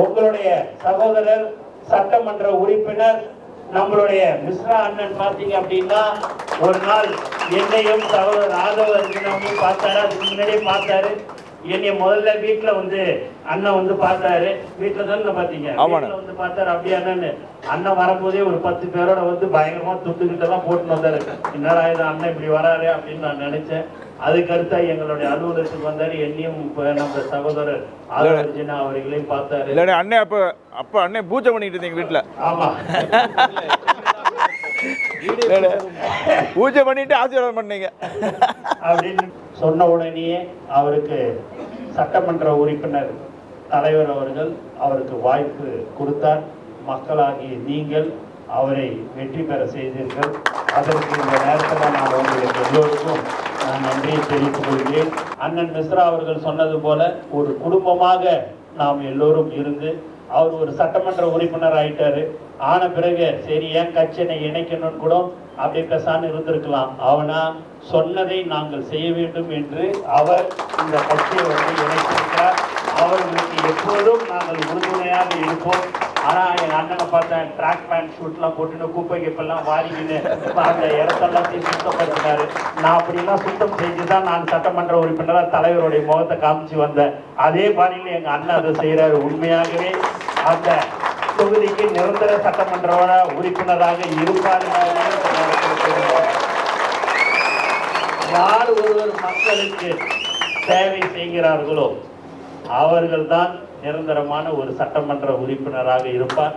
உங்களுடைய சகோதரர் சட்டமன்ற உறுப்பினர் நம்மளுடைய மிஸ்ரா அண்ணன் பாத்தீங்க அப்படின்னா ஒரு நாள் என்னையும் சகோதரர் ஆதவர்ஜுனாவையும் பார்த்தாரு. அதுக்கு முன்னாடியே பார்த்தாரு. என்னைய முதல்ல வீட்டுல வந்து அண்ணன் வந்து பார்த்தாரு. வீட்டுல தானே பாத்தீங்க, வீட்டுல வந்து பார்த்தாரு. அப்படியே அண்ணன் வரும்போதே ஒரு 10 பேரோட வந்து பயங்கரமா துட்டுக்கிட்ட எல்லாம் போட்டு வந்தாரு. என்னடா இது அண்ணன் இப்படி வராரு அப்படின்னு நான் நினைச்சேன். அதுக்கு அடுத்தா எங்களுடைய அலுவலகத்துக்கு வந்தாரு. என்னையும் நம்ம சகோதரர் ஆதவர்ஜுனா அவர்களையும் பார்த்தாரு. இல்ல அண்ணன் அப்ப அண்ணன் பூஜை பண்ணிட்டு இருந்தீங்க வீட்டுல? ஆமா, பூஜை பண்ணிட்டு ஆசீர்வாதம் பண்ணீங்க அப்படின்னு சொன்ன உடனேயே அவருக்கு சட்டமன்ற உறுப்பினர் தலைவர் அவர்கள் அவருக்கு வாய்ப்பு கொடுத்தார். மக்களாகிய நீங்கள் அவரை வெற்றி பெற செய்தீர்கள். அதற்கு இந்த நேரத்தில் நான் உங்களுக்கு எல்லோருக்கும் நான் நன்றியை தெரிவித்துக் கொள்கிறேன். அண்ணன் மிஸ்ரா அவர்கள் சொன்னது போல ஒரு குடும்பமாக நாம் எல்லோரும் இருந்து அவர் ஒரு சட்டமன்ற உறுப்பினர் ஆயிட்டாரு. ஆன பிறகு சரி ஏன் கட்சியை இணைக்கணும்னு கூட அப்படி பேசான்னு இருந்திருக்கலாம். அவனா சொன்னதை நாங்கள் செய்ய வேண்டும் என்று அவர் இந்த கட்சியை வந்து இணைத்திருக்கிறார். அவர்களுக்கு எப்போதும் நாங்கள் உறுதுணையாக இருப்போம். ஆனா எங்க அண்ணனை பார்த்தேன், ட்ராக் பேண்ட் ஷூட்லாம் போட்டுன்னு குப்பை கிப்பெல்லாம் வாரிக்கின்னு அந்த இடத்தெல்லாத்தையும் சுத்தப்படுத்தினாரு. நான் அப்படிலாம் சுத்தம் செஞ்சுதான் நான் சட்டமன்ற உறுப்பினராக தலைவருடைய முகத்தை காமிச்சு வந்தேன். அதே பாணியில் எங்க அண்ணன் அதை செய்யறாரு. உண்மையாகவே அந்த தொகுதிக்கு நிரந்தர சட்டமன்ற உறுப்பினராக இருப்பார். யார் ஒருவர் மக்களுக்கு சேவை செய்கிறார்களோ அவர்கள்தான் நிரந்தரமான ஒரு சட்டமன்ற உறுப்பினராக இருப்பார்.